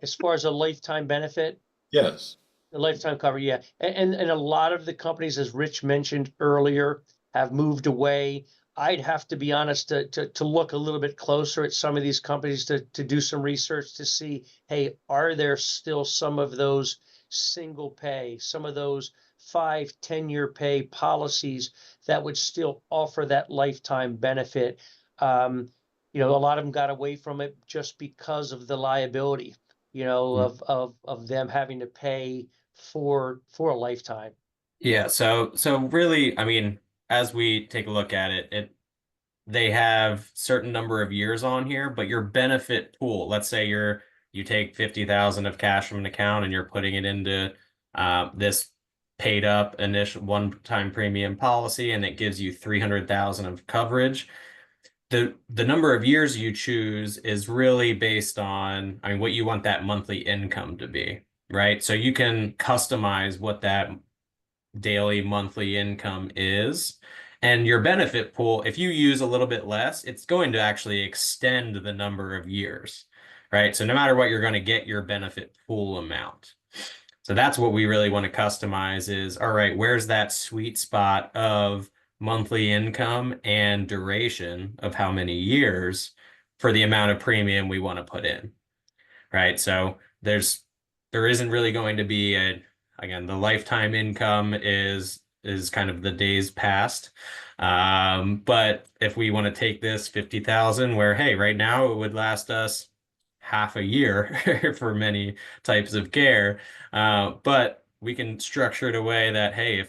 As far as a lifetime benefit, Yes. the lifetime cover, yeah. And a lot of the companies, as Rich mentioned earlier, have moved away. I'd have to be honest to look a little bit closer at some of these companies to do some research to see, hey, are there still some of those single pay, some of those 5, 10-year pay policies that would still offer that lifetime benefit? A lot of them got away from it just because of the liability, of them having to pay for a lifetime. Yeah, so really, I mean, as we take a look at it, they have certain number of years on here, but your benefit pool, let's say you take 50,000 of cash from an account and you're putting it into this paid up initial one-time premium policy, and it gives you 300,000 of coverage. The number of years you choose is really based on, I mean, what you want that monthly income to be, right? So you can customize what that daily monthly income is. And your benefit pool, if you use a little bit less, it's going to actually extend the number of years, right? So no matter what, you're going to get your benefit pool amount. So that's what we really want to customize is, all right, where's that sweet spot of monthly income and duration of how many years for the amount of premium we want to put in, right? So there isn't really going to be again, the lifetime income is kind of the days past. But if we want to take this 50,000 where, hey, right now it would last us half a year for many types of care. But we can structure it a way that, hey,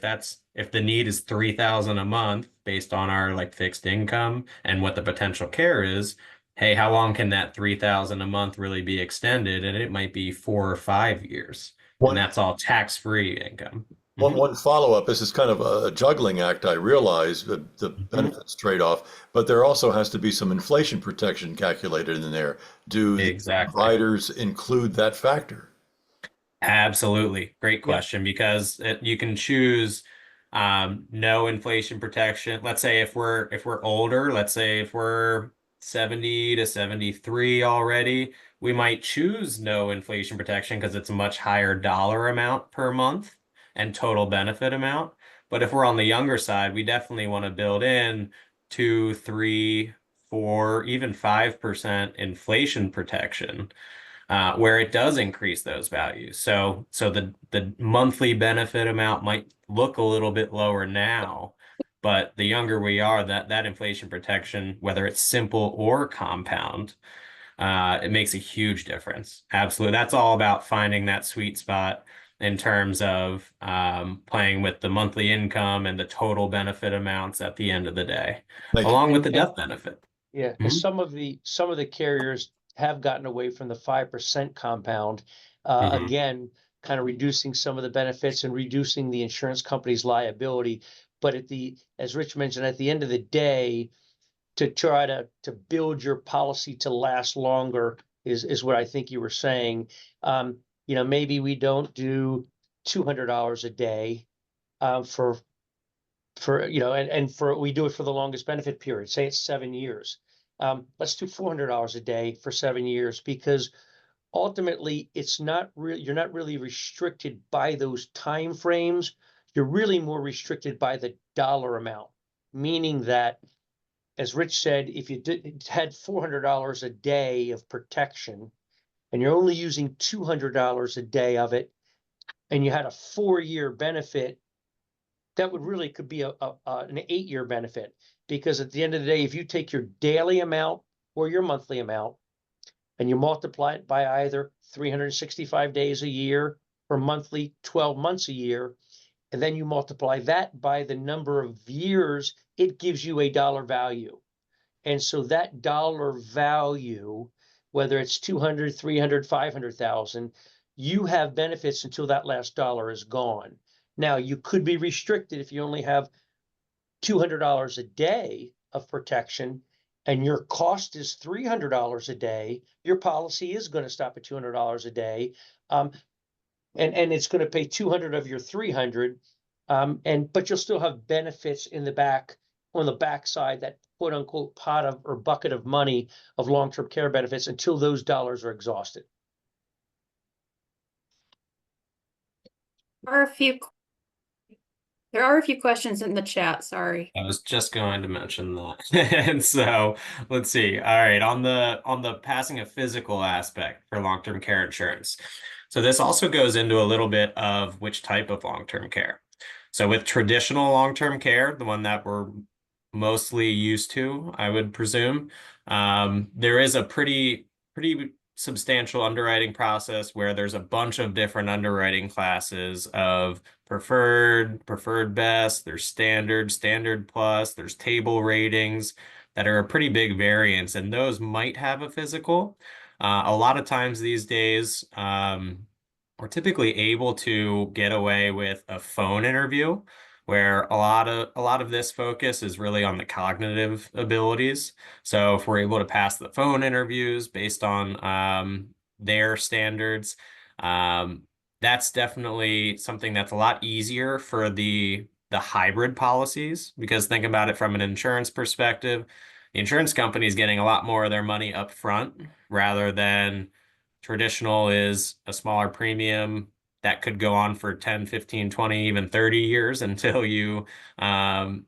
if the need is 3,000 a month based on our like fixed income and what the potential care is, hey, how long can that 3,000 a month really be extended? And it might be 4 or 5 years. And that's all tax-free income. One follow-up, this is kind of a juggling act, I realize, the benefits trade-off, but there also has to be some inflation protection calculated in there. Do the providers include that factor? Absolutely. Great question, because you can choose no inflation protection. Let's say if we're older, let's say if we're 70 to 73 already, we might choose no inflation protection because it's a much higher dollar amount per month and total benefit amount. But if we're on the younger side, we definitely want to build in 2, 3, 4, even 5% inflation protection, where it does increase those values. So the monthly benefit amount might look a little bit lower now, but the younger we are, that inflation protection, whether it's simple or compound, it makes a huge difference. Absolutely. That's all about finding that sweet spot in terms of playing with the monthly income and the total benefit amounts at the end of the day, Thank you. along with And- the and- death benefit. Yeah, and Mhm. some of the carriers have gotten away from the 5% compound. Mhm. Again, kind of reducing some of the benefits and reducing the insurance company's liability. But as Rich mentioned, at the end of the day, to try to build your policy to last longer is what I think you were saying. Maybe we don't do $200 a day for we do it for the longest benefit period, say it's 7 years. Let's do $400 a day for 7 years, because ultimately you're not really restricted by those time frames. You're really more restricted by the dollar amount, meaning that, as Rich said, if you had $400 a day of protection and you're only using $200 a day of it, and you had a 4-year benefit, that could be an 8-year benefit. Because at the end of the day, if you take your daily amount or your monthly amount and you multiply it by either 365 days a year or monthly 12 months a year, and then you multiply that by the number of years, it gives you a dollar value. And so that dollar value, whether it's 200, 300, 500,000, you have benefits until that last dollar is gone. Now, you could be restricted if you only have $200 a day of protection and your cost is $300 a day. Your policy is going to stop at $200 a day. And it's going to pay 200 of your 300. But you'll still have benefits on the back side, that quote unquote pot of or bucket of money of long-term care benefits until those dollars are exhausted. There are a few questions in the chat, sorry. I was just going to mention that. And so let's see. All right, on the passing a physical aspect for long-term care insurance. So this also goes into a little bit of which type of long-term care. So with traditional long-term care, the one that we're mostly used to, I would presume, there is a pretty substantial underwriting process where there's a bunch of different underwriting classes of preferred best, there's standard plus, there's table ratings that are a pretty big variance, and those might have a physical. A lot of times these days, we're typically able to get away with a phone interview, where a lot of this focus is really on the cognitive abilities. So if we're able to pass the phone interviews based on their standards, that's definitely something that's a lot easier for the hybrid policies, because think about it from an insurance perspective. The insurance company is getting a lot more of their money up front, rather than traditional is a smaller premium that could go on for 10, 15, 20, even 30 years until you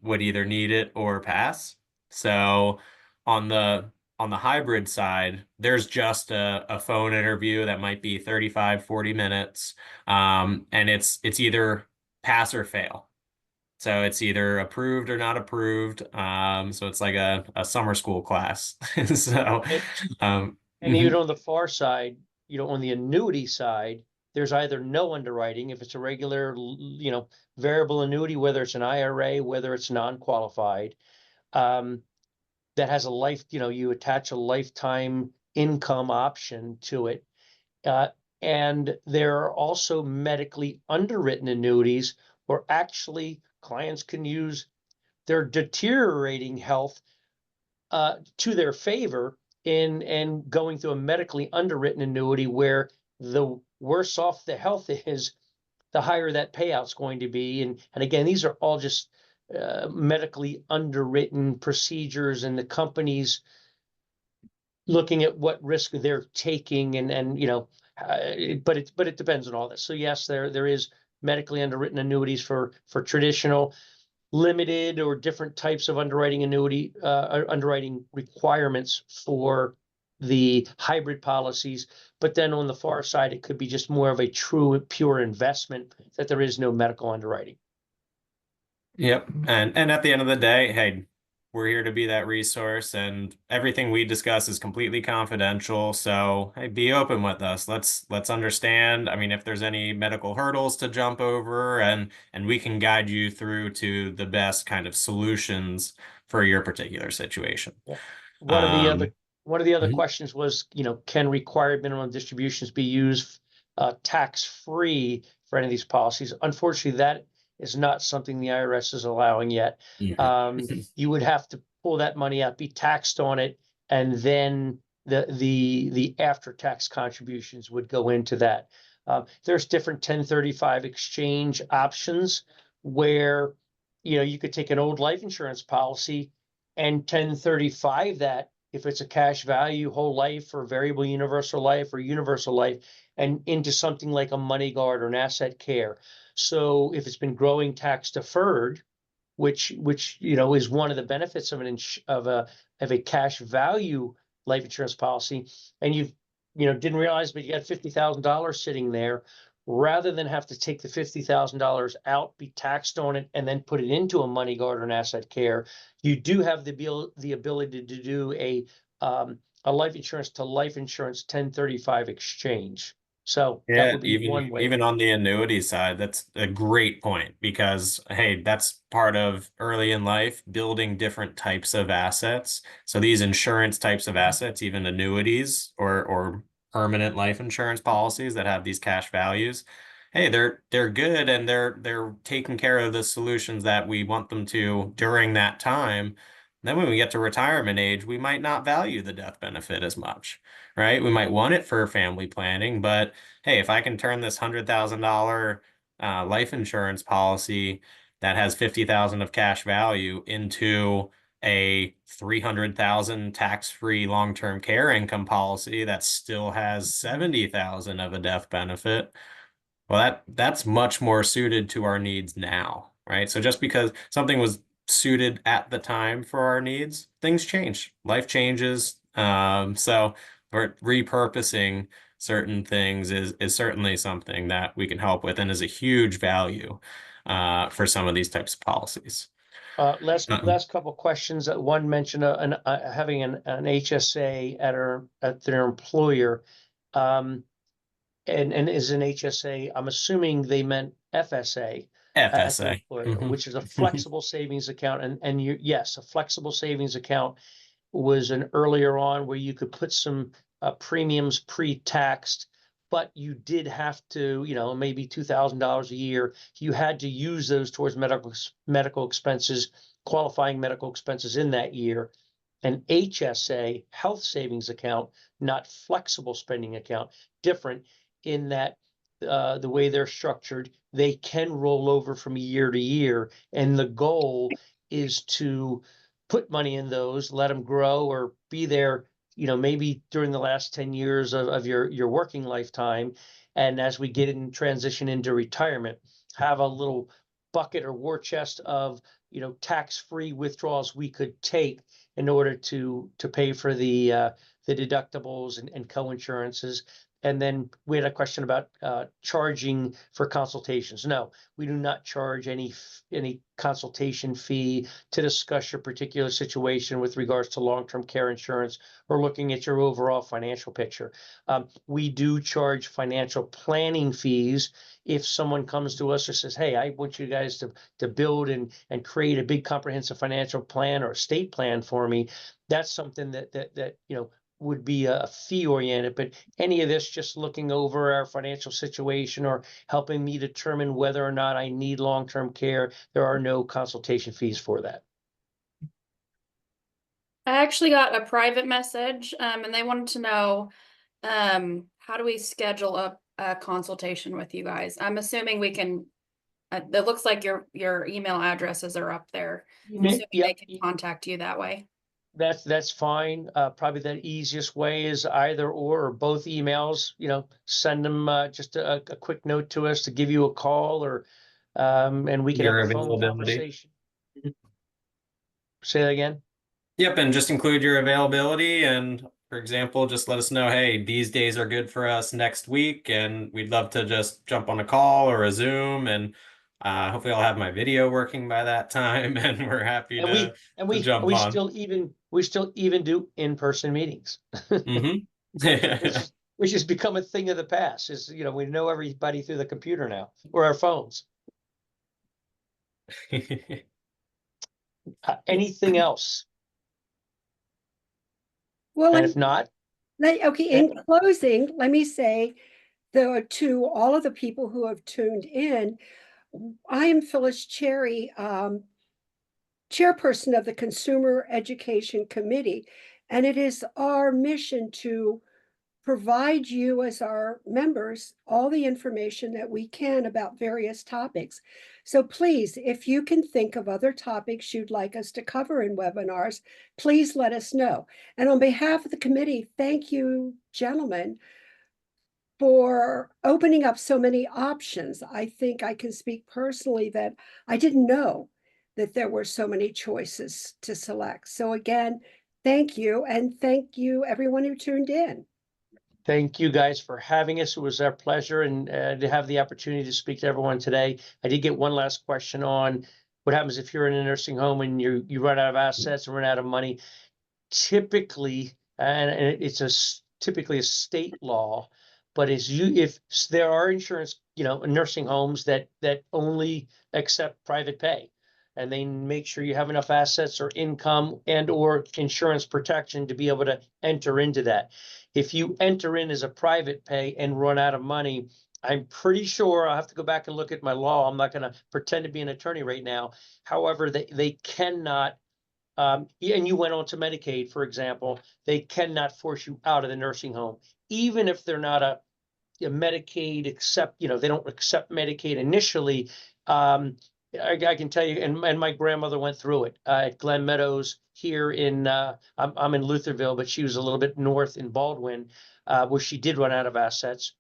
would either need it or pass. So on the hybrid side, there's just a phone interview that might be 35, 40 minutes. And it's either pass or fail. So it's either approved or not approved. So it's like a summer school class. So And even on the far side, on the annuity side, there's either no underwriting if it's a regular, variable annuity, whether it's an IRA, whether it's non-qualified, that has a life, you attach a lifetime income option to it. And there are also medically underwritten annuities where actually clients can use their deteriorating health to their favor in going through a medically underwritten annuity, where the worse off the health is, the higher that payout's going to be. And again, these are all just medically underwritten procedures, and the companies looking at what risk they're taking, but it depends on all this. So yes, there is medically underwritten annuities for traditional, limited or different types of underwriting requirements for the hybrid policies. But then on the far side, it could be just more of a true, pure investment that there is no medical underwriting. Yep. And at the end of the day, hey, we're here to be that resource, and everything we discuss is completely confidential. So, hey, be open with us. Let's understand. I mean, if there's any medical hurdles to jump over, and we can guide you through to the best kind of solutions for your particular situation. Yeah. One of the other Mhm. questions was, can required minimum distributions be used tax-free for any of these policies? Unfortunately, that is not something the IRS is allowing yet. You would have to pull that money out, be taxed on it, and then the after-tax contributions would go into that. There's different 1035 exchange options where, you could take an old life insurance policy and 1035 that, if it's a cash value, whole life or variable universal life or universal life, and into something like a money guard or an asset care. So if it's been growing tax deferred, which is one of the benefits of a cash value life insurance policy, and you've didn't realize, but you got $50,000 sitting there, rather than have to take the $50,000 out, be taxed on it, and then put it into a money guard or an asset care, you do have the ability to do a life insurance to life insurance 1035 exchange. So that Yeah, would be one way. even on the annuity side, that's a great point, because hey, that's part of early in life building different types of assets. So these insurance types of assets, even annuities or permanent life insurance policies that have these cash values, hey, they're good, and they're taking care of the solutions that we want them to during that time. Then when we get to retirement age, we might not value the death benefit as much, right? We might want it for family planning, but hey, if I can turn this $100,000 life insurance policy that has 50,000 of cash value into a 300,000 tax-free long-term care income policy that still has 70,000 of a death benefit, well, that's much more suited to our needs now, right? So just because something was suited at the time for our needs, things change, life changes. So repurposing certain things is certainly something that we can help with, and is a huge value for some of these types of policies. Last couple questions. One mentioned having an HSA at their employer, and is an HSA. I'm assuming they meant FSA. At the FSA. employer, which is a flexible savings account, and yes, a flexible savings account was an earlier on where you could put some premiums pre-taxed, but you did have to, maybe $2,000 a year. You had to use those towards medical expenses, qualifying medical expenses in that year. An HSA, health savings account, not flexible spending account, different in that the way they're structured, they can roll over from year to year, and the goal is to put money in those, let them grow or be there, maybe during the last 10 years of your working lifetime. And as we get in transition into retirement, have a little bucket or war chest of, tax-free withdrawals we could take in order to pay for the deductibles and co-insurances. And then we had a question about charging for consultations. No, we do not charge any consultation fee to discuss your particular situation with regards to long-term care insurance or looking at your overall financial picture. We do charge financial planning fees if someone comes to us or says, hey, I want you guys to build and create a big comprehensive financial plan or estate plan for me. That's something that would be a fee oriented, but any of this just looking over our financial situation or helping me determine whether or not I need long-term care, there are no consultation fees for that. I actually got a private message, and they wanted to know, how do we schedule a consultation with you guys? I'm assuming we can, it looks like your email addresses are up there. I'm assuming they can contact you that way. That's fine. Probably the easiest way is either or both emails, send them just a quick note to us to give you a call, or and we can have a phone conversation. Say that again. Yep, and just include your availability, and for example, just let us know, hey, these days are good for us next week, and we'd love to just jump on a call or a Zoom and hopefully I'll have my video working by that time, and we're happy And to we jump on. still even do in-person meetings. Mm-hmm. Which has become a thing of the past. Is, we know everybody through the computer now or our phones. Anything else? Well, And if not, okay, in closing, let me say, to all of the people who have tuned in, I am Phyllis Cherry, chairperson of the Consumer Education Committee, and it is our mission to provide you as our members all the information that we can about various topics. So please, if you can think of other topics you'd like us to cover in webinars, please let us know. And on behalf of the committee, thank you, gentlemen, for opening up so many options. I think I can speak personally that I didn't know that there were so many choices to select. So again, thank you, and thank you everyone who tuned in. thank you guys for having us. It was our pleasure and to have the opportunity to speak to everyone today. I did get one last question on what happens if you're in a nursing home and you run out of assets and run out of money. Typically, and it's typically a state law, but if there are insurance, nursing homes that only accept private pay, and they make sure you have enough assets or income and or insurance protection to be able to enter into that. If you enter in as a private pay and run out of money, I'm pretty sure I'll have to go back and look at my law. I'm not going to pretend to be an attorney right now. However, they cannot, and you went on to Medicaid, for example, they cannot force you out of the nursing home, even if they're not a Medicaid they don't accept Medicaid initially. I can tell you, and my grandmother went through it at Glen Meadows here I'm in Lutherville, but she was a little bit north in Baldwin, where she did run out of assets.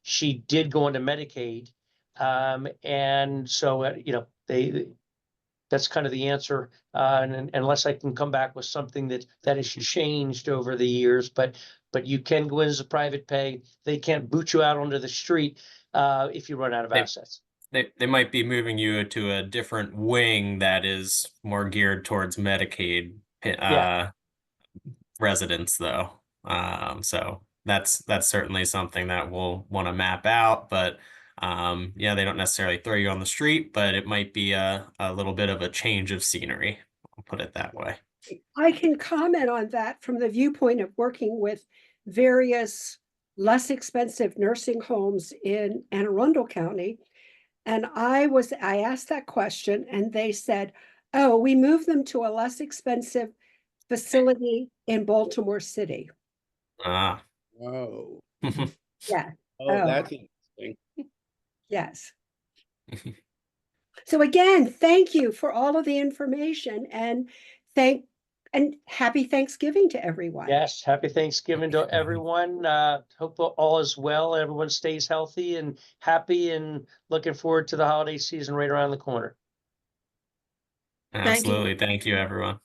She did go into Medicaid. And so, that's kind of the answer. And unless I can come back with something that has changed over the years, but you can go in as a private pay. They can't boot you out onto the street if you run out of assets. They might be moving you to a different wing that is more geared towards Medicaid residents, though. So that's certainly something that we'll want to map out. But yeah, they don't necessarily throw you on the street, but it might be a little bit of a change of scenery. I'll put it that way. I can comment on that from the viewpoint of working with various less expensive nursing homes in Anne Arundel County. And I asked that question and they said, oh, we moved them to a less expensive facility in Baltimore City. Ah. Oh. Yeah. Oh, that's interesting. Yes. So again, thank you for all of the information and happy Thanksgiving to everyone. Yes, happy Thanksgiving to everyone. Hope all is well. Everyone stays healthy and happy, and looking forward to the holiday season right around the corner. Absolutely. Thank you, everyone.